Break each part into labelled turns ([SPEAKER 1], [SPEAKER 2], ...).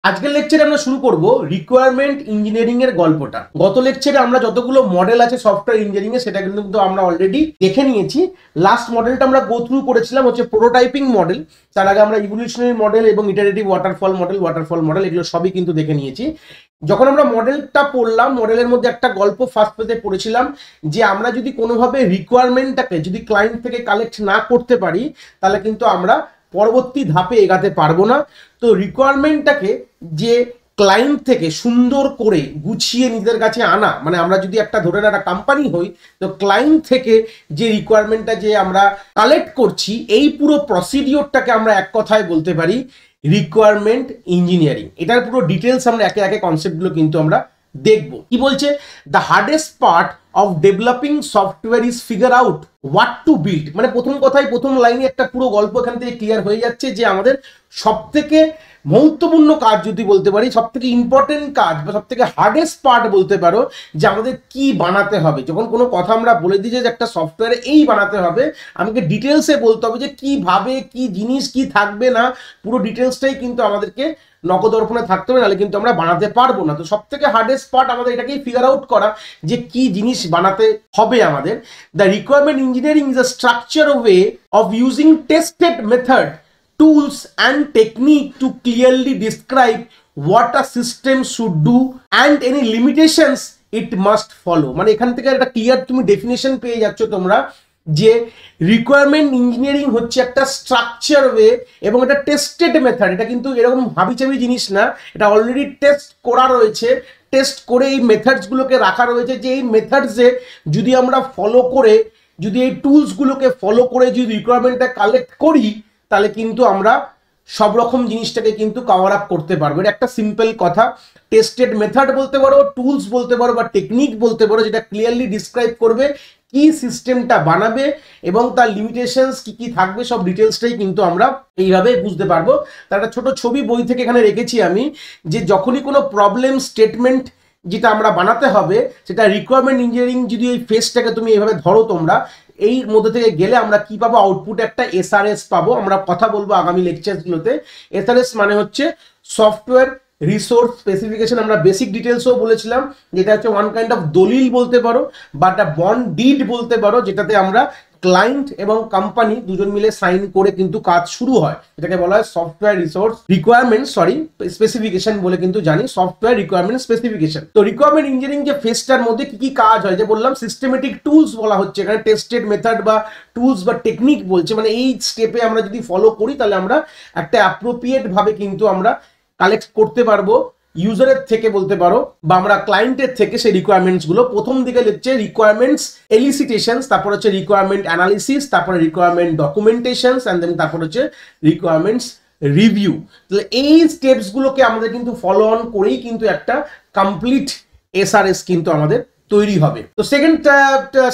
[SPEAKER 1] আজকের লেকচারে আমরা শুরু করব রিকোয়ারমেন্ট ইঞ্জিনিয়ারিং এর গল্পটা। গত লেকচারে আমরা যতগুলো মডেল আছে সফটওয়্যার ইঞ্জিনিয়ারিং এ সেটা কিন্তু আমরা অলরেডি দেখে নিয়েছি। লাস্ট মডেলটা আমরা গো থ্রু করেছিলাম হচ্ছে প্রোটোটাইপিং মডেল। তার আগে আমরা ইভলিউশনারি মডেল এবং ইটারেটিভ ওয়াটারফল মডেল এগুলো সবই কিন্তু দেখে নিয়েছি। যখন আমরা মডেলটা পড়লাম, মডেলের মধ্যে একটা গল্প ফার্স্ট পেজে পড়েছিলাম যে আমরা যদি কোনোভাবে রিকোয়ারমেন্টটাকে যদি ক্লায়েন্ট থেকে কালেক্ট না করতে পারি তাহলে কিন্তু আমরা পরবর্তী ধাপে এগাতে পারবো না। তো রিকোয়ারমেন্টটাকে যে ক্লায়েন্ট থেকে সুন্দর করে গুছিয়ে নিজেদের কাছে আনা, মানে আমরা যদি একটা ধরে একটা কোম্পানি হই, তো ক্লায়েন্ট থেকে যে রিকোয়ারমেন্টটা যে আমরা কালেক্ট করছি এই পুরো প্রসিডিওরটাকে আমরা এক কথায় বলতে পারি রিকোয়ারমেন্ট ইঞ্জিনিয়ারিং। এটার পুরো ডিটেলস আমরা একে একে কনসেপ্টগুলো কিন্তু আমরা দেখবো। কি বলছে, the hardest part of developing software is figure out what to build. মানে প্রথম কথাই প্রথম লাইনে একটা পুরো গল্প এখান থেকে ক্লিয়ার হয়ে যাচ্ছে যে আমাদের সব থেকে মহত্বপূর্ণ কাজ যদি বলতে পারি, সব থেকে ইম্পর্টেন্ট কাজ বা সব থেকে হার্ডেস্ট পার্ট বলতে পারো যে আমাদের কি বানাতে হবে। যখন কোনো কথা আমরা বলে দিই যে একটা সফটওয়্যারে এই বানাতে হবে, আমাকে ডিটেলসে বলতে হবে যে কিভাবে, কি জিনিস কি থাকবে না, পুরো ডিটেলসটাই কিন্তু আমাদেরকে নখদর্পণে থাকতে হবে, নাহলে কিন্তু আমরা বানাতে পারবো না। তো সব থেকে হার্ডেস্ট পার্ট আমাদের এটাকেই ফিগার আউট করা যে কি জিনিস বানাতে হবে আমাদের। The requirement engineering is a structure way of using tested method, tools and technique to clearly describe what a system should do and any limitations it must follow। মানে এখান থেকে একটা ক্লিয়ার তুমি ডেফিনেশন পেয়ে যাচ্ছ তোমরা যে রিকোয়ারমেন্ট ইঞ্জিনিয়ারিং হচ্ছে একটা স্ট্রাকচার ওয়ে এবং এটা টেস্টেড মেথড। এটা কিন্তু এরকম হাবিচাবি জিনিস না, এটা অলরেডি টেস্ট করা রয়েছে, টেস্ট করে এই মেথডসগুলোকে রাখা রয়েছে যে এই মেথডসে যদি আমরা ফলো করে, যদি এই টুলসগুলোকে ফলো করে যদি রিকোয়ারমেন্টটা কালেক্ট করি তাহলে কিন্তু আমরা সব রকম জিনিসটাকে কিন্তু কভার আপ করতে পারবো। এটা একটা সিম্পল কথা। টেস্টেড মেথড বলতে পারো, টুলস বলতে পারো বা টেকনিক বলতে পারো, যেটা ক্লিয়ারলি ডিসক্রাইব করবে কি সিস্টেমটা বানাবে এবং তার লিমিটেশনস কি কি থাকবে, সব ডিটেলসটাই কিন্তু আমরা এইভাবে বুঝতে পারবো। তার একটা ছোট ছবি বই থেকে এখানে রেখেছি আমি, যে যখনই কোনো প্রবলেম স্টেটমেন্ট যেটা আমরা বানাতে হবে সেটা রিকোয়ারমেন্ট ইঞ্জিনিয়ারিং যদি এই ফেসটাকে তুমি এইভাবে ধরো তোমরা, এই মধ্যে থেকে গেলে আমরা কি পাবো, আউটপুট একটা এসআরএস পাবো। আমরা কথা বলবো আগামী লেকচারগুলোতে। এসআরএস মানে হচ্ছে সফটওয়্যার রিসোর্স স্পেসিফিকেশন। আমরা বেসিক ডিটেলসও বলেছিলাম, যেটা হচ্ছে ওয়ান কাইন্ড অফ দলিল বলতে পারো বা একটা বন্ড ডিড বলতে পারো, যেটাতে আমরা ক্লায়েন্ট এবং কোম্পানি দুজন মিলে সাইন করে কিন্তু কাজ শুরু হয়। এটাকে বলা হয় সফটওয়্যার রিসোর্স রিকোয়ারমেন্ট স্পেসিফিকেশন বলে কিন্তু জানি, সফটওয়্যার রিকোয়ারমেন্ট স্পেসিফিকেশন। তো রিকোয়ারমেন্ট ইঞ্জিনিয়ারিং যে ফেজটার মধ্যে কি কি কাজ হয়, যে বললাম সিস্টেমেটিক টুলস বলা হচ্ছে এখানে, টেস্টেড মেথড বা টুলস বা টেকনিক বলছে। মানে এই স্টেপে আমরা যদি ফলো করি তাহলে আমরা একটা অ্যাপ্রোপ্রিয়েট ভাবে কিন্তু আমরা কালেক্ট করতে পারবো ইউজারের থেকে বলতে পারো, বা আমরা ক্লায়েন্টের থেকে সেই রিকোয়ারমেন্টস গুলো। প্রথম দিকে হচ্ছে রিকোয়ারমেন্টস এলিসিটেশন, তারপর হচ্ছে রিকোয়ারমেন্ট অ্যানালিসিস, তারপরে রিকোয়ারমেন্ট ডকুমেন্টেশন, এন্ড দেন তারপর হচ্ছে রিকোয়ারমেন্টস রিভিউ। তাহলে এই স্টেপস গুলোকে আমাদের কিন্তু ফলো অন করেই কিন্তু একটা কমপ্লিট এসআরএস কিন্তু আমাদের তৈরি হবে। তো সেকেন্ড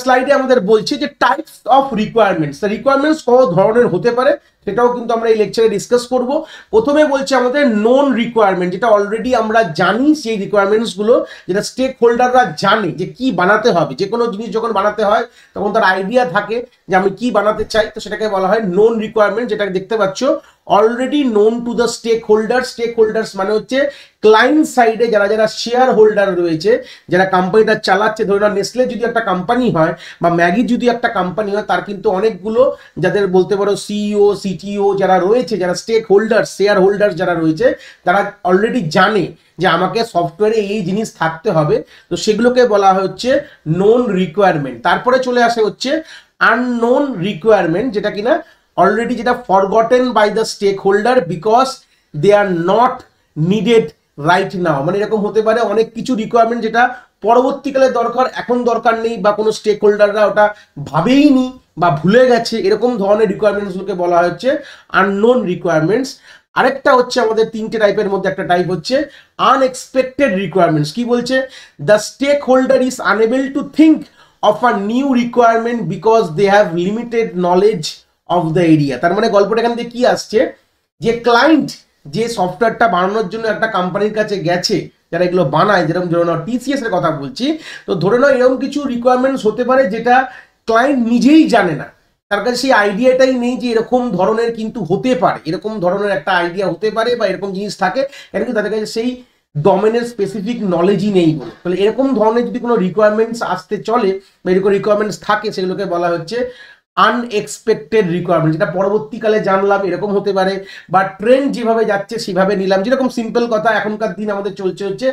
[SPEAKER 1] স্লাইডে আমাদের বলছে যে টাইপস অফ রিকোয়ারমেন্টস। রিকোয়ারমেন্টস কত ধরনের হতে পারে সেটাও কিন্তু আমরা এই লেকচারে ডিসকাস করব। প্রথমে বলছে আমাদের নন রিকোয়ারমেন্ট, যেটা অলরেডি আমরা জানি, সেই রিকোয়ারমেন্টস গুলো যেটা স্টেক হোল্ডাররা জানে যে কি বানাতে হবে। যে কোনো জিনিস যখন বানাতে হয় তখন তার আইডিয়া থাকে যে আমি কি বানাতে চাই, তো সেটাকে বলা হয় নন রিকোয়ারমেন্ট। যেটা দেখতে পাচ্ছ already known to the stakeholder. Stakeholders মানে হচ্ছে ক্লায়েন্ট সাইডে যারা যারা শেয়ার হোল্ডার রয়েছে, যারা কোম্পানিটা চালাচ্ছে। ধরে নাও নেসলে যদি একটা কোম্পানি হয় বা ম্যাগি যদি একটা কোম্পানি হয়, তার কিন্তু অনেকগুলো যাদের বলতে পারো সিইও সিটিও যারা রয়েছে, যারা স্টেক হোল্ডার শেয়ার হোল্ডার যারা রয়েছে, তারা অলরেডি জানে যে আমাকে সফটওয়্যারে এই জিনিস থাকতে হবে। তো সেগুলোকে বলা হচ্ছে নোন রিকোয়ারমেন্ট। তারপরে চলে আসে হচ্ছে আননোন রিকোয়ারমেন্ট, যেটা কিনা অলরেডি যেটা forgotten by the stakeholder because they are not needed right now. মানে এরকম হতে পারে অনেক কিছু রিকোয়ারমেন্ট যেটা পরবর্তীকালে দরকার, এখন দরকার নেই, বা কোনো স্টেক হোল্ডাররা ওটা ভাবেইনি বা ভুলে গেছে, এরকম ধরনের রিকোয়ারমেন্টসগুলোকে বলা হচ্ছে আননোন রিকোয়ারমেন্টস। আরেকটা হচ্ছে আমাদের তিনটে টাইপের মধ্যে একটা টাইপ হচ্ছে আনএক্সপেক্টেড রিকোয়ারমেন্টস। কি বলছে, the stakeholder is unable to think of a new requirement because they have limited knowledge of the area. তার মানে গল্পটা এখান থেকে কি আসছে, যে ক্লায়েন্ট যে সফটওয়্যারটা বানানোর জন্য একটা কোম্পানির কাছে গেছে, যারা এগুলো বানায়, যেরকম ধরে নাও টিসিএস এর কথা বলছি, তো ধরে নাও এরকম কিছু রিকোয়ারমেন্টস হতে পারে যেটা ক্লায়েন্ট নিজেই জানে না। তার কাছে সেই আইডিয়াটাই নেই যে এরকম ধরনের কিন্তু হতে পারে, এরকম ধরনের একটা আইডিয়া হতে পারে বা এরকম জিনিস থাকে, কেন কি তাদের কাছে সেই ডোমেনের স্পেসিফিক নলেজই নেই বলে। তাহলে এরকম ধরনের যদি কোনো রিকোয়ারমেন্টস আসতে চলে বা এরকম রিকোয়ারমেন্টস থাকে, সেগুলোকে বলা হচ্ছে আনএক্সপেক্টেড রিকোয়ারমেন্ট, যেটা পরবর্তীকালে জানলাম এরকম হতে পারে, বা ট্রেন্ড যেভাবে যাচ্ছে সেভাবে নিলাম। যেরকম সিম্পল কথা, এখনকার দিন আমাদের চলছে হচ্ছে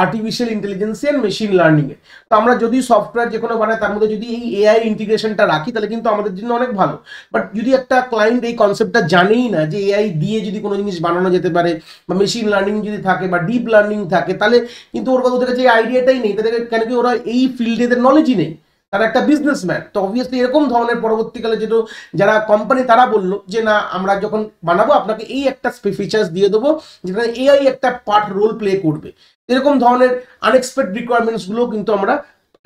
[SPEAKER 1] artificial intelligence and machine learning এ। তো আমরা যদি সফটওয়্যার যে কোনো বানাই তার মধ্যে যদি এই এআই ইন্টিগ্রেশনটা রাখি তাহলে কিন্তু আমাদের জন্য অনেক ভালো। বাট যদি একটা ক্লায়েন্ট এই কনসেপ্টটা জানেই না যে এআই দিয়ে যদি কোনো জিনিস বানানো যেতে পারে, বা মেশিন লার্নিং যদি থাকে বা ডিপ লার্নিং থাকে, তাহলে কিন্তু ওদের কাছে এই আইডিয়াটাই নেই। তাদের কেন কি ওরা এই ফিল্ডে এদের নলেজই নেই, তারা একটা বিজনেসম্যান। তো অবভিয়াসলি এরকম ধরনের পরবর্তীকালে যেটা যারা কোম্পানি তারা বললো যে না আমরা যখন বানাবো আপনাকে এই একটা ফিচার্স দিয়ে দেবো যেখানে এআই একটা পার্ট রোল প্লে করবে। এরকম ধরনের আনএক্সপেক্টেড রিকোয়ারমেন্টস গুলো কিন্তু আমরা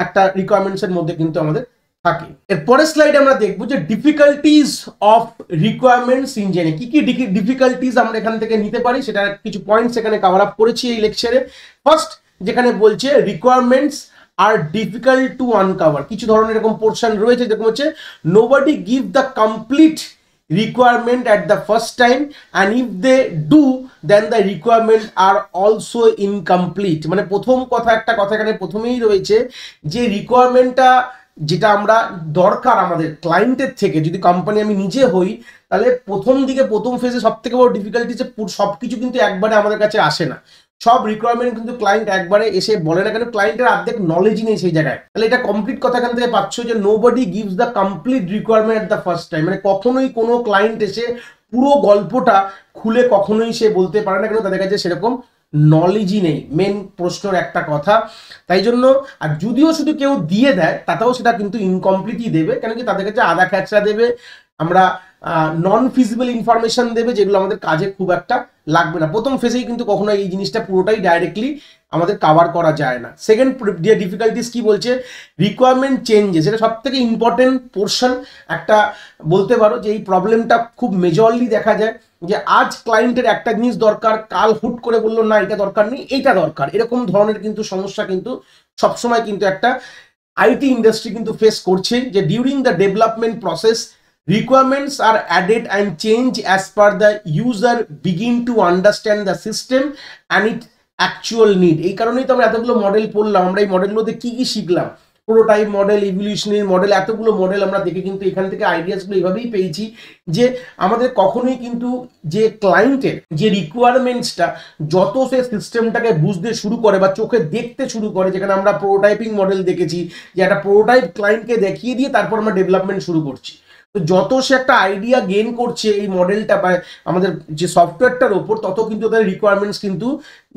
[SPEAKER 1] একটা রিকোয়ারমেন্টস এর মধ্যে কিন্তু আমাদের থাকে। এর পরের স্লাইডে আমরা দেখবো যে ডিফিকাল্টিজ অফ রিকোয়ারমেন্টস ইঞ্জিনিয়ারিং, কি কি ডিফিকাল্টিজ আমরা এখান থেকে নিতে পারি, সেটা কিছু পয়েন্টস এখানে কভার আপ করেছি এই লেকচারে। ফার্স্ট যেখানে বলছে requirements are difficult to uncover, কিছু ধরনের এরকম পোর্শন রয়েছে যেরকম হচ্ছে nobody give the complete requirement at the first time and if they do then the requirement are also incomplete। মানে প্রথম কথা, একটা কথা এখানে প্রথমেই রয়েছে যে রিকোয়ারমেন্টটা যেটা আমরা দরকার আমাদের ক্লায়েন্টের থেকে, যদি কোম্পানি আমি নিজে হই, তাহলে প্রথম দিকে প্রথম ফেজে সব থেকে বড় ডিফিকাল্টি যে সবকিছু কিন্তু একবারে আমাদের কাছে আসে না। সব রিকোয়ারমেন্ট কিন্তু ক্লায়েন্ট একবারে এসে বলে না, কেন ক্লায়েন্টের অর্ধেক নলেজই নেই সেই জায়গায়। তাহলে এটা কমপ্লিট কথা এখান থেকে পাচ্ছ যে nobody gives the complete requirement at the first time. মানে কখনোই কোনো ক্লায়েন্ট এসে পুরো গল্পটা খুলে কখনোই সে বলতে পারে না, কেন তাদের কাছে সেরকম নলেজই নেই। মেন প্রশ্নের একটা কথা। তাই জন্য আর যদিও শুধু কেউ দিয়ে দেয় তাতেও সেটা কিন্তু ইনকমপ্লিটই দেবে, কেন কি তাদের কাছে আধা খ্যাচড়া দেবে, আমরা নন ফিজিবল ইনফরমেশন দেবে যেগুলো আমাদের কাজে খুব একটা লাগবে না। প্রথম ফেজেই কিন্তু কখনো এই জিনিসটা পুরোটাই ডাইরেক্টলি আমাদের কভার করা যায় না। সেকেন্ড ডিফিকাল্টিস কি বলছে, রিকোয়ারমেন্ট চেঞ্জেস, এটা সব থেকে ইম্পর্টেন্ট পোর্শন একটা বলতে পারো যে এই প্রবলেমটা খুব মেজরলি দেখা যায় যে আজ ক্লায়েন্টের একটা জিনিস দরকার, কাল হুট করে বললো না এটা দরকার নেই, এইটা দরকার। এরকম ধরনের কিন্তু সমস্যা কিন্তু সবসময় কিন্তু একটা আইটি ইন্ডাস্ট্রি কিন্তু ফেস করছে, যে during the development process requirements are added and change as per the user begin to understand the system and its actual need। এই কারণেই তো আমরা এতগুলো মডেল পড়লাম। আমরা এই মডেলগুলোতে কি কি শিখলাম, প্রোটোটাইপ মডেল, ইভলিউশনারি মডেল, এতগুলো মডেল আমরা দেখে কিন্তু এখান থেকে আইডিয়াসগুলো এইভাবেই পেয়েছি যে আমাদের কখনোই কিন্তু যে ক্লায়েন্টের যে রিকোয়ারমেন্টসটা যত সে সিস্টেমটাকে বুঝতে শুরু করে বা চোখে দেখতে শুরু করে, যেখানে আমরা প্রোটোটাইপিং মডেল দেখেছি যে একটা প্রোটোটাইপ ক্লায়েন্টকে দেখিয়ে দিয়ে তারপর আমরা ডেভেলপমেন্ট শুরু করছি। তো যত সে একটা আইডিয়া গেইন করছে এই মডেলটা বা আমাদের যে সফটওয়্যারটার ওপর, তত কিন্তু তাদের রিকোয়ারমেন্টস কিন্তু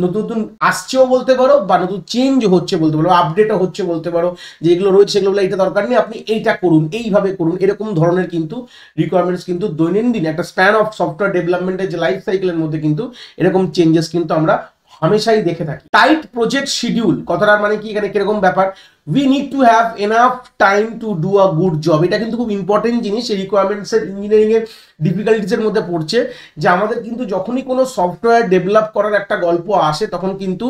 [SPEAKER 1] নতুন নতুন আসছেও বলতে পারো, বা নতুন চেঞ্জ হচ্ছে বলতে পারো, আপডেটও হচ্ছে বলতে পারো, যেগুলো রয়েছে সেগুলো এটা দরকার নেই, আপনি এইটা করুন, এইভাবে করুন। এরকম ধরনের কিন্তু রিকোয়ারমেন্টস কিন্তু দৈনন্দিন একটা স্প্যান অফ সফটওয়্যার ডেভেলপমেন্টের যে লাইফ সাইকেলের মধ্যে কিন্তু এরকম চেঞ্জেস কিন্তু আমরা হামেশাই দেখে থাকি। টাইট প্রজেক্ট শিডিউল কথাটার মানে কি, এখানে কিরকম ব্যাপার, we need to have enough time to do a good job। এটা কিন্তু খুব ইম্পর্টেন্ট জিনিস, এই রিকোয়ারমেন্টস এর ইঞ্জিনিয়ারিং এর ডিফিকাল্টিস এর মধ্যে পড়ছে, যে আমাদের কিন্তু যখনই কোনো সফটওয়্যার ডেভেলপ করার একটা গল্প আসে তখন কিন্তু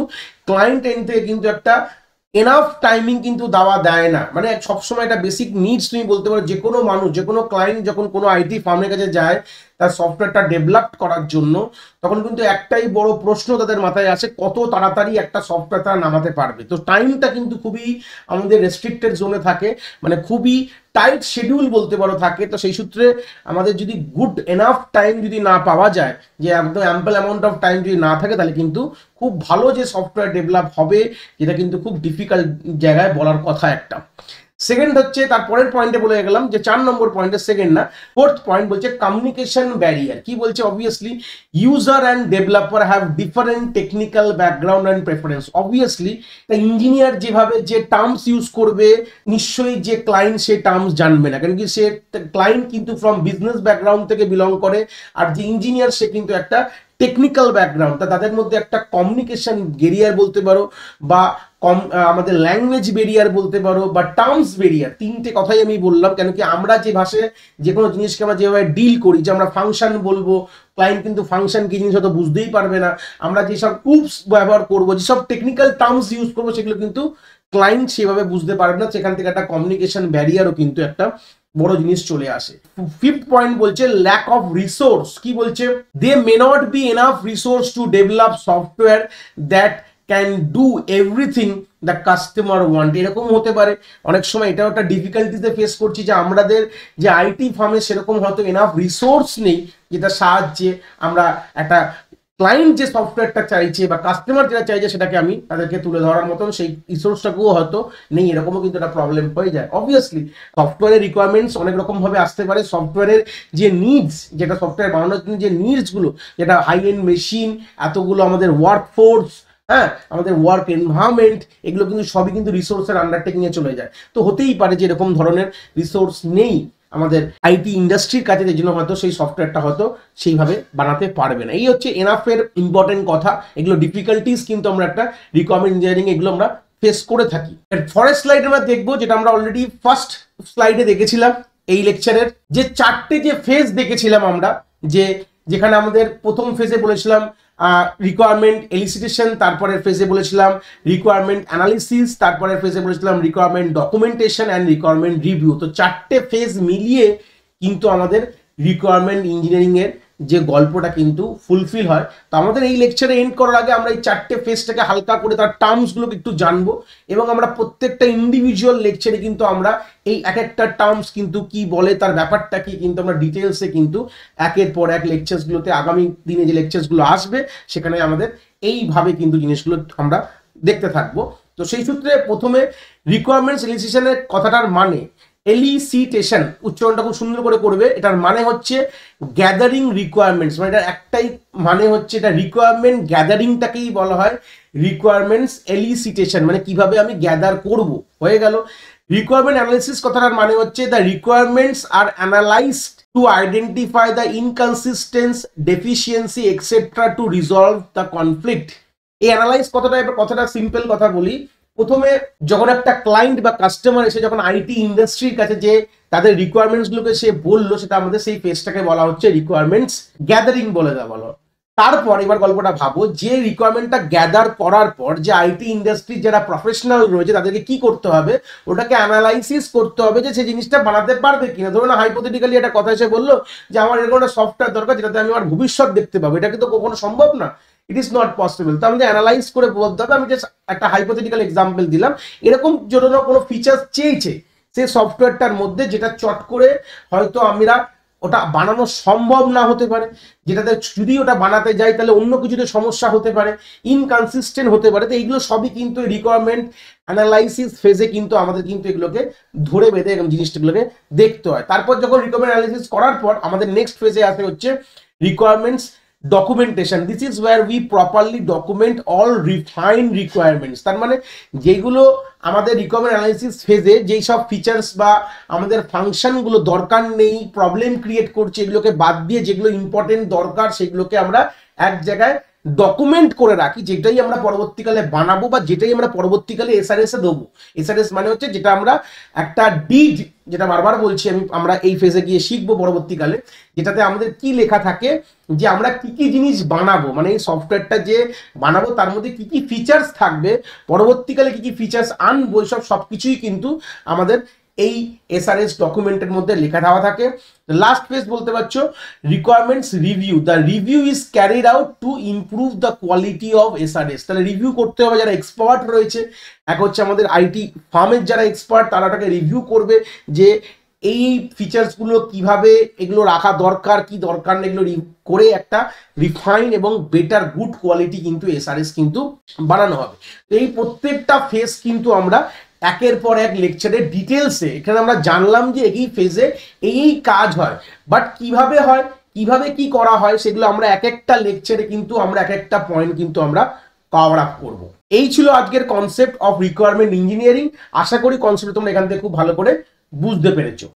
[SPEAKER 1] ক্লায়েন্ট এন্ড থেকে কিন্তু একটা এনাফ টাইমিং কিন্তু দেওয়া দেয় না। মানে সবসময় একটা বেসিক নিডস তুমি বলতে পারো, যে কোনো মানুষ, যে কোনো ক্লায়েন্ট যখন কোনো আইটি ফার্মের কাছে যায় তার সফটওয়্যারটা ডেভেলপ করার জন্য, তখন কিন্তু একটাই বড় প্রশ্ন তাদের মাথায় আসে, কত তাড়াতাড়ি একটা সফটওয়্যার তারা নামাতে পারবে। তো টাইমটা কিন্তু খুবই আমাদের রেস্ট্রিক্টেড জোনে থাকে, মানে খুবই টাইট শিডিউল বলতে পারো থাকে। তো সেই সূত্রে আমাদের যদি গুড এনাফ টাইম যদি না পাওয়া যায়, যে একদম অ্যাম্পল অ্যামাউন্ট অফ টাইম যদি না থাকে, তাহলে কিন্তু খুব ভালো যে সফটওয়্যার ডেভেলপ হবে যেটা কিন্তু খুব ডিফিকাল্ট জায়গায় বলার কথা একটা। সেকেন্ড হচ্ছে তারপরের পয়েন্টে বলে গেলাম যে 4 নম্বর পয়েন্টে, সেকেন্ড না 4th পয়েন্ট বলছে কমিউনিকেশন ব্যারিয়ার। কি বলছে, obviously user and developer have different technical background and preference. Obviously তা ইঞ্জিনিয়ার যেভাবে যে টার্মস ইউজ করবে, নিশ্চয়ই যে ক্লায়েন্ট সে টার্মস জানবে না, কারণ কি সে ক্লায়েন্ট কিন্তু ফ্রম বিজনেস ব্যাকগ্রাউন্ড থেকে বিলং করে, আর যে ইঞ্জিনিয়ার সে কিন্তু একটা টেকনিক্যাল ব্যাকগ্রাউন্ড। তা তাদের মধ্যে একটা কমিউনিকেশন ব্যারিয়ার বলতে পারো, বা আমাদের ল্যাঙ্গুয়েজ ব্যারিয়ার বলতে পারো, বা টার্মস ব্যারিয়ার। তিনটে কথাই আমি বললাম, কেন কি আমরা যে ভাষায় যে কোনো জিনিসকে আমরা যেভাবে ডিল করি, যে আমরা ফাংশন বলবো, ক্লায়েন্ট কিন্তু ফাংশন কি জিনিস হয়তো বুঝতেই পারবে না। আমরা যেসব টুলস ব্যবহার করবো, যেসব টেকনিক্যাল টার্মস ইউজ করবো, সেগুলো কিন্তু ক্লায়েন্ট সেভাবে বুঝতে পারবে না। সেখান থেকে একটা কমিউনিকেশন ব্যারিয়ারও কিন্তু একটা বড় জিনিস চলে আসে। ফিফথ পয়েন্ট বলছে ল্যাক অফ রিসোর্স। কি বলছে? They may not be enough resource to develop software that can do everything the customer want. এরকম হতে পারে অনেক সময়, এটাও একটা ডিফিকাল্টিতে ফেস করছি যে আমাদের যে আইটি ফার্মে সেরকম হয়তো এনাফ রিসোর্স নেই, যেটা সাহায্যে আমরা একটা ক্লায়েন্ট যে সফটওয়্যারটা চাইছে বা কাস্টমার যেটা চাইছে সেটাকে আমি তাদেরকে তুলে ধরার মতন সেই রিসোর্সটাকেও হয়তো নেই, এরকমও কিন্তু একটা প্রবলেম হয়ে যায়। অবভিয়াসলি সফটওয়্যারের রিকোয়ারমেন্টস অনেক রকম ভাবে আসতে পারে। সফটওয়্যারের যে নিডস, যেটা সফটওয়্যার বানানোর জন্য যে নিডসগুলো, যেটা হাই এন্ড মেশিন, এতগুলো আমাদের ওয়ার্ক ফোর্স, হ্যাঁ, আমাদের ওয়ার্ক এনভায়রনমেন্ট, এগুলো কিন্তু সবই কিন্তু রিসোর্সের আন্ডারটেকিংয়ে চলে যায়। তো হতেই পারে যে এরকম ধরনের রিসোর্স নেই আমাদের আইটি ইন্ডাস্ট্রির কাছে, যে জন্য হয়তো সেই সফটওয়্যারটা হয়তো সেইভাবে বানাতে পারবে না। এই হচ্ছে এনাফের ইম্পর্টেন্ট কথা। এগুলো ডিফিকাল্টিস কিন্তু আমরা একটা রিকোয়ারমেন্ট ইঞ্জিনিয়ারিং এগুলো আমরা ফেস করে থাকি। ফরেস্ট স্লাইড আমরা দেখবো, যেটা আমরা অলরেডি ফার্স্ট স্লাইডে দেখেছিলাম এই লেকচারের, যে চারটে যে ফেজ দেখেছিলাম আমরা, যে যেখানে আমাদের প্রথম ফেজে বলেছিলাম রিকোয়ারমেন্ট এলিসিটেশন, তারপরের ফেজে বলেছিলাম রিকোয়ারমেন্ট অ্যানালিসিস, তারপরের ফেজে বলেছিলাম requirement documentation and requirement review. তো চারটে ফেজ মিলিয়ে কিন্তু আমাদের রিকোয়ারমেন্ট ইঞ্জিনিয়ারিং এর যে গল্পটা কিন্তু ফুলফিল হয়। তো আমাদের এই লেকচারে এন্ড করার আগে আমরা এই চারটে ফেজটাকে হালকা করে তার টার্মসগুলোকে একটু জানবো, এবং আমরা প্রত্যেকটা ইন্ডিভিজুয়াল লেকচারে কিন্তু আমরা এই এক একটা টার্মস কিন্তু কি বলে, তার ব্যাপারটা কি, কিন্তু আমরা ডিটেলসে কিন্তু একের পর এক লেকচারসগুলোতে, আগামী দিনে যে লেকচারসগুলো আসবে সেখানে আমাদের এইভাবে কিন্তু জিনিসগুলো আমরা দেখতে থাকবো। তো সেই সূত্রে প্রথমে রিকোয়ারমেন্টস এলিসিটেশনের কথাটার মানে, এলিসিটেশন উচ্চারণটা খুব সুন্দর করে করবে, এটার মানে হচ্ছে গ্যাদারিং রিকোয়ারমেন্টস। মানে এটা একটাই মানে হচ্ছে, এটা রিকোয়ারমেন্ট গ্যাদারিংটাকেই বলা হয় রিকোয়ারমেন্টস এলিসিটেশন, মানে কিভাবে আমি গ্যাদার করব, হয়ে গেল। রিকোয়ারমেন্ট অ্যানালিসিস কথাটার মানে হচ্ছে the requirements are analysed to identify the inconsistence, deficiency etcetera to resolve the conflict. এই অ্যানালাইজ কথাটা সিম্পল কথা বলি। প্রথমে যখন একটা ক্লায়েন্ট বা কাস্টমার এসে যখন আইটি ইন্ডাস্ট্রির কাছে যে তাদের রিকোয়ারমেন্টস গুলোকে সে বললো, সেটা আমাদের সেই ফেজটাকে বলা হচ্ছে রিকোয়ারমেন্টস গ্যাদারিং বলে দেওয়া বলো। তারপর এবার গল্পটা ভাবো, যে রিকোয়ারমেন্টটা গ্যাদার করার পর যে আইটি ইন্ডাস্ট্রির যারা প্রফেশনাল রয়েছে তাদেরকে কি করতে হবে, ওটাকে অ্যানালাইসিস করতে হবে যে সেই জিনিসটা বানাতে পারবে কিনা। ধরুন হাইপোথেটিক্যালি একটা কথা এসে বললো যে আমার এরকম একটা সফটওয়্যার দরকার যেটাতে আমি আমার ভবিষ্যৎ দেখতে পাবো, এটা কিন্তু কখনো সম্ভব না, ইট ইজ নট পসিবল। তো আমাদের অ্যানালাইজ করে বলতে হবে। আমি জাস্ট একটা হাইপোথেটিক্যাল এক্সাম্পল দিলাম, এরকম জন্য কোনো ফিচার্স চেয়েছে সেই সফটওয়্যারটার মধ্যে, যেটা চট করে হয়তো আমরা ওটা বানানো সম্ভব না হতে পারে, যেটাতে যদি ওটা বানাতে যাই তাহলে অন্য কিছুতে সমস্যা হতে পারে, ইনকনসিস্টেন্ট হতে পারে। তো এইগুলো সবই কিন্তু রিকোয়ারমেন্ট অ্যানালাইসিস ফেজে কিন্তু আমাদের কিন্তু এগুলোকে ধরে বেঁধে এবং জিনিসগুলোকে দেখতে হয়। তারপর যখন রিকোয়ারমেন্ট অ্যানালাইসিস করার পর আমাদের নেক্সট ফেজে আসে হচ্ছে requirements documentation. This is wire we properly document all refined requirements. তার মানে যেগুলো আমাদের রিকোয়ারমেন্ট অ্যানালাইসিস ফেজে যেই সব ফিচার্স বা আমাদের ফাংশনগুলো দরকার নেই, প্রবলেম ক্রিয়েট করছে, এগুলোকে বাদ দিয়ে যেগুলো ইম্পর্টেন্ট দরকার সেগুলোকে আমরা এক জায়গায় ডকুমেন্ট করে রাখি, যেটাই আমরা পরবর্তীকালে বানাবো বা যেটাই আমরা পরবর্তীকালে এসআরএস এ দেবো। এসআরএস মানে হচ্ছে যেটা আমরা একটা ডিড, যেটা বারবার বলছি আমরা এই ফেজে গিয়ে শিখবো পরবর্তীকালে, যেটাতে আমাদের কি লেখা থাকে যে আমরা কি কি জিনিস বানাবো, মানে এই সফটওয়্যারটা যে বানাবো তার মধ্যে কি কি ফিচার্স থাকবে, পরবর্তীকালে কি কি ফিচার্স আনবো, সবকিছুই কিন্তু আমাদের এই এসআরএস ডকুমেন্টের মধ্যে লেখা দেওয়া থাকে। লাস্ট পেজ বলতে পারছো requirements review. The review is carried out to improve the quality of SRS. তাহলে রিভিউ করতে হবে, যারা এক্সপার্ট রয়েছে, এক হচ্ছে আমাদের আইটি ফার্মের যারা এক্সপার্ট, তারা ওটাকে রিভিউ করবে যে এই ফিচার্সগুলো কিভাবে এগুলো রাখা দরকার, কি দরকার না, এগুলো করে একটা রিফাইন এবং বেটার গুড কোয়ালিটি কিন্তু এসআরএস কিন্তু বানানো হবে। তো এই প্রত্যেকটা ফেজ কিন্তু আমরা একের পর এক লেকচারে ডিটেলসে এখানে আমরা জানলাম যে এই ফেজে এই কাজ হয়, বাট কিভাবে হয়, কিভাবে কি করা হয়, সেগুলো আমরা এক একটা লেকচারে কিন্তু আমরা এক একটা পয়েন্ট কিন্তু আমরা কভার আপ করবো। এই ছিল আজকের কনসেপ্ট অফ রিকোয়ারমেন্ট ইঞ্জিনিয়ারিং। আশা করি কনসেপ্ট তোমরা এখান থেকে খুব ভালো করে বুঝতে পেরেছো।